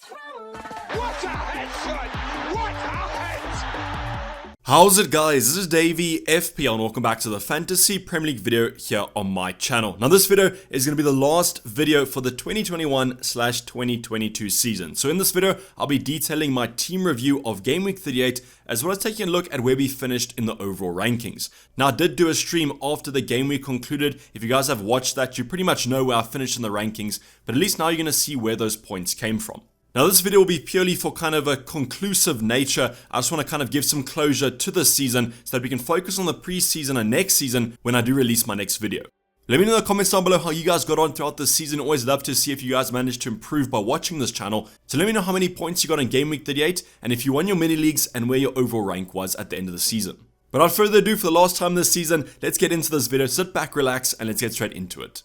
What a headshot! What a head! How's it, guys? This is Dayvy, FPL, and welcome back to the Fantasy Premier League video here on my channel. Now, this video is going to be the last video for the 2021/2022 season. So in this video, I'll be detailing my team review of Game Week 38, as well as taking a look at where we finished in the overall rankings. Now, I did do a stream after the game week concluded. If you guys have watched that, you pretty much know where I finished in the rankings, but at least now you're going to see where those points came from. Now, this video will be purely for kind of a conclusive nature. I just want to kind of give some closure to this season so that we can focus on the preseason and next season when I do release my next video. Let me know in the comments down below how you guys got on throughout this season. Always love to see if you guys managed to improve by watching this channel. So let me know how many points you got in Game Week 38 and if you won your mini leagues and where your overall rank was at the end of the season. But without further ado, for the last time this season, let's get into this video. Sit back, relax, and let's get straight into it.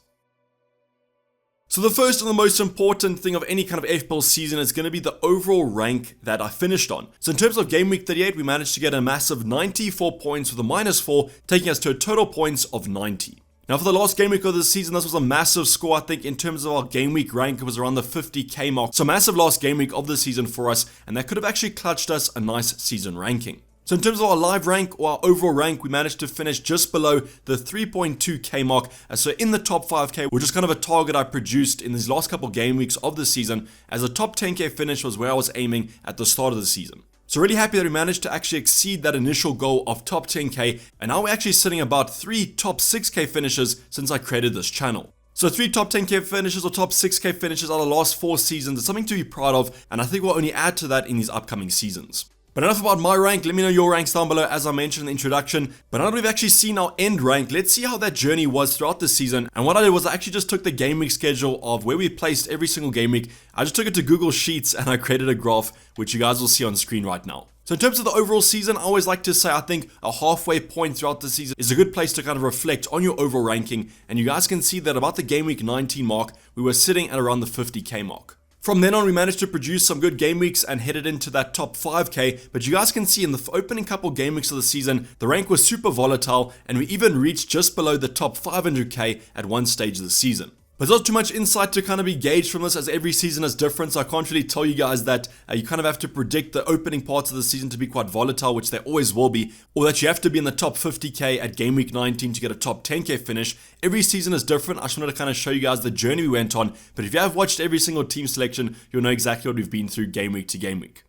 So the first and the most important thing of any kind of FPL season is going to be the overall rank that I finished on. So in terms of Game Week 38, we managed to get a massive 94 points with a -4, taking us to a total points of 90. Now, for the last game week of the season, this was a massive score. I think in terms of our game week rank, it was around the 50k mark. So massive last game week of the season for us, and that could have actually clutched us a nice season ranking. So in terms of our live rank or our overall rank, we managed to finish just below the 3.2k mark. So in the top 5k, which is kind of a target I produced in these last couple game weeks of the season, as a top 10k finish was where I was aiming at the start of the season. So really happy that we managed to actually exceed that initial goal of top 10k, and now we're actually sitting about 3 top 6k finishes since I created this channel. So 3 top 10k finishes or top 6k finishes out of the last 4 seasons is something to be proud of, and I think we'll only add to that in these upcoming seasons. But enough about my rank, let me know your ranks down below as I mentioned in the introduction. But now that we've actually seen our end rank, let's see how that journey was throughout the season. And what I did was I actually just took the game week schedule of where we placed every single game week. I just took it to Google Sheets and I created a graph, which you guys will see on screen right now. So in terms of the overall season, I always like to say I think a halfway point throughout the season is a good place to kind of reflect on your overall ranking. And you guys can see that about the game week 19 mark, we were sitting at around the 50k mark. From then on, we managed to produce some good game weeks and headed into that top 5k, but you guys can see in the opening couple game weeks of the season, the rank was super volatile, and we even reached just below the top 500k at one stage of the season. But there's not too much insight to kind of be gauged from this, as every season is different, so I can't really tell you guys that you kind of have to predict the opening parts of the season to be quite volatile, which they always will be, or that you have to be in the top 50k at game week 19 to get a top 10k finish. Every season is different. I just wanted to kind of show you guys the journey we went on, but if you have watched every single team selection, you'll know exactly what we've been through game week to game week.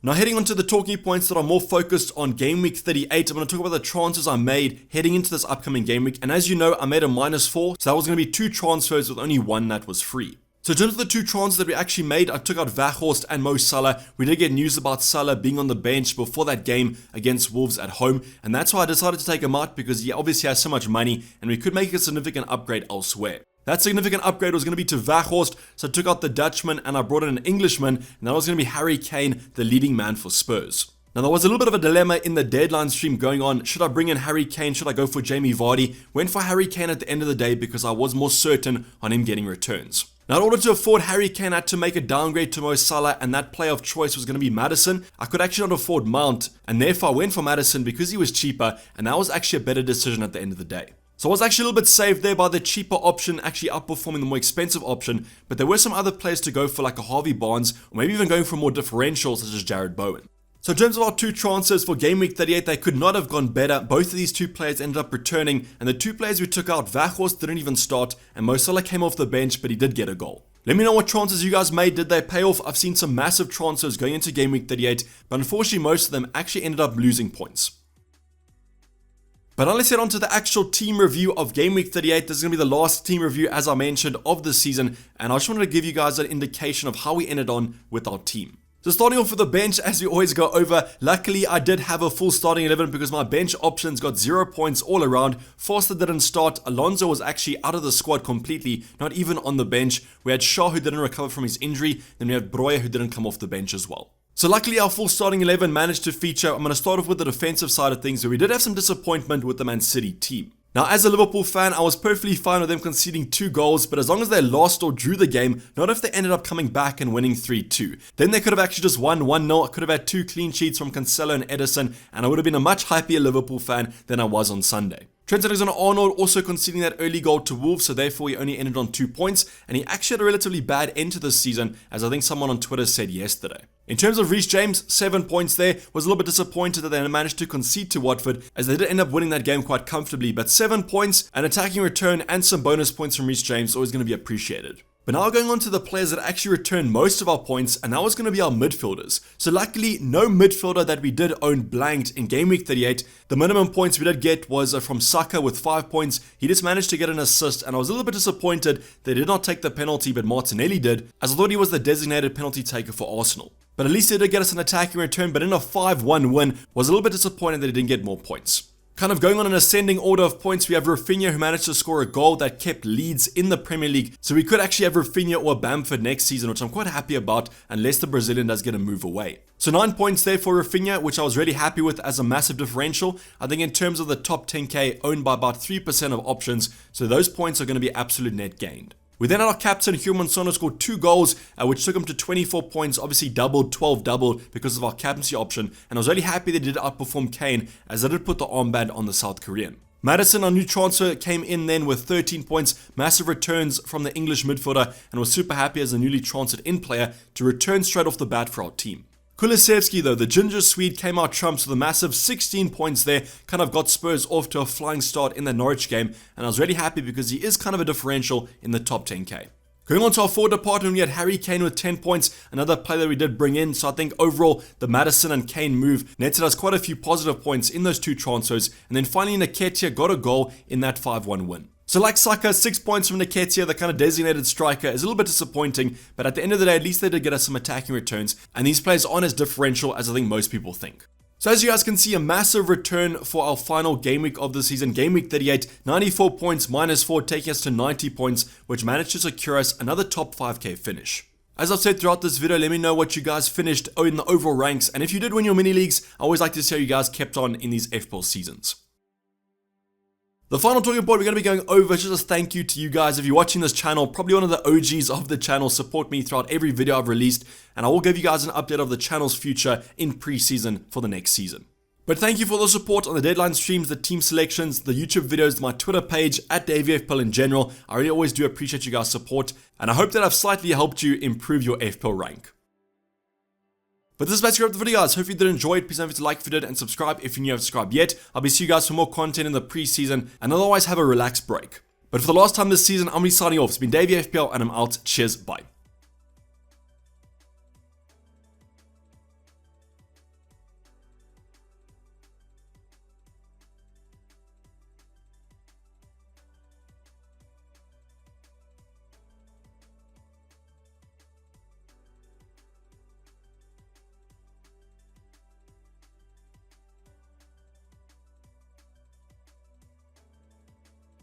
Now, heading on to the talking points that are more focused on Game Week 38, I'm going to talk about the transfers I made heading into this upcoming game week. And as you know, I made a -4, so that was going to be 2 transfers with only 1 that was free. So in terms of the 2 transfers that we actually made, I took out Weghorst and Mo Salah. We did get news about Salah being on the bench before that game against Wolves at home, and that's why I decided to take him out, because he obviously has so much money and we could make a significant upgrade elsewhere. That significant upgrade was going to be to Weghorst, so I took out the Dutchman and I brought in an Englishman, and that was going to be Harry Kane, the leading man for Spurs. Now, there was a little bit of a dilemma in the deadline stream going on. Should I bring in Harry Kane? Should I go for Jamie Vardy? Went for Harry Kane at the end of the day because I was more certain on him getting returns. Now, in order to afford Harry Kane, I had to make a downgrade to Mo Salah, and that player of choice was going to be Maddison. I could actually not afford Mount, and therefore I went for Maddison because he was cheaper, and that was actually a better decision at the end of the day. So I was actually a little bit saved there by the cheaper option actually outperforming the more expensive option, but there were some other players to go for, like a Harvey Barnes, or maybe even going for more differentials such as Jared Bowen. So in terms of our 2 transfers for Game Week 38, they could not have gone better. Both of these 2 players ended up returning, and the 2 players we took out, Weghorst didn't even start, and Mo Salah came off the bench, but he did get a goal. Let me know what transfers you guys made. Did they pay off? I've seen some massive transfers going into Game Week 38, but unfortunately most of them actually ended up losing points. But now let's head on to the actual team review of Game Week 38. This is going to be the last team review, as I mentioned, of the season. And I just wanted to give you guys an indication of how we ended on with our team. So starting off with the bench, as we always go over, luckily I did have a full starting 11 because my bench options got 0 points all around. Foster didn't start. Alonso was actually out of the squad completely, not even on the bench. We had Shaw, who didn't recover from his injury. Then we had Breuer, who didn't come off the bench as well. So luckily our full starting 11 managed to feature. I'm going to start off with the defensive side of things, where we did have some disappointment with the Man City team. Now, as a Liverpool fan, I was perfectly fine with them conceding 2 goals, but as long as they lost or drew the game, not if they ended up coming back and winning 3-2. Then they could have actually just won 1-0. I could have had 2 clean sheets from Cancelo and Edison, and I would have been a much happier Liverpool fan than I was on Sunday. Trent Alexander-Arnold also conceding that early goal to Wolves, so therefore he only ended on 2 points, and he actually had a relatively bad end to this season, as I think someone on Twitter said yesterday. In terms of Reece James, 7 points there. Was a little bit disappointed that they managed to concede to Watford, as they did end up winning that game quite comfortably, but 7 points, an attacking return, and some bonus points from Reece James always going to be appreciated. But now going on to the players that actually returned most of our points, and that was going to be our midfielders. So luckily, no midfielder that we did own blanked in game week 38. The minimum points we did get was from Saka with 5 points. He just managed to get an assist, and I was a little bit disappointed they did not take the penalty, but Martinelli did, as I thought he was the designated penalty taker for Arsenal. But at least they did get us an attacking return, but in a 5-1 win, was a little bit disappointed that he didn't get more points. Kind of going on an ascending order of points, we have Rafinha, who managed to score a goal that kept Leeds in the Premier League. So we could actually have Rafinha or Bamford next season, which I'm quite happy about, unless the Brazilian does get a move away. So 9 points there for Rafinha, which I was really happy with as a massive differential. I think in terms of the top 10k, owned by about 3% of options, so those points are going to be absolute net gained. We then had our captain, Heung-min Son, scored 2 goals, which took him to 24 points, obviously doubled, 12 doubled because of our captaincy option, and I was really happy they did outperform Kane, as they did put the armband on the South Korean. Maddison, our new transfer, came in then with 13 points, massive returns from the English midfielder, and was super happy as a newly transferred in player to return straight off the bat for our team. Kulusevski though, the ginger Swede, came out trumps with a massive 16 points there, kind of got Spurs off to a flying start in the Norwich game, and I was really happy because he is kind of a differential in the top 10k. Going on to our forward department, we had Harry Kane with 10 points, another player that we did bring in, so I think overall the Maddison and Kane move netted us quite a few positive points in those 2 transfers, and then finally Nketiah got a goal in that 5-1 win. So like Saka, 6 points from Nketiah, the kind of designated striker, is a little bit disappointing, but at the end of the day, at least they did get us some attacking returns, and these players aren't as differential as I think most people think. So as you guys can see, a massive return for our final game week of the season, game week 38, 94 points minus 4, taking us to 90 points, which managed to secure us another top 5k finish. As I've said throughout this video, let me know what you guys finished in the overall ranks, and if you did win your mini leagues, I always like to see how you guys kept on in these FPL seasons. The final talking point we're going to be going over is just a thank you to you guys. If you're watching this channel, probably one of the OGs of the channel, support me throughout every video I've released, and I will give you guys an update of the channel's future in pre-season for the next season. But thank you for the support on the deadline streams, the team selections, the YouTube videos, my Twitter page, at Dayvy FPL in general. I really always do appreciate you guys' support, and I hope that I've slightly helped you improve your FPL rank. But this is basically the video, guys. Hope you did enjoy it. Please don't forget to like if you did and subscribe if you haven't subscribed yet. I'll be seeing you guys for more content in the preseason, and otherwise have a relaxed break. But for the last time this season, I'm going to be signing off. It's been Dayvy FPL, and I'm out. Cheers, bye.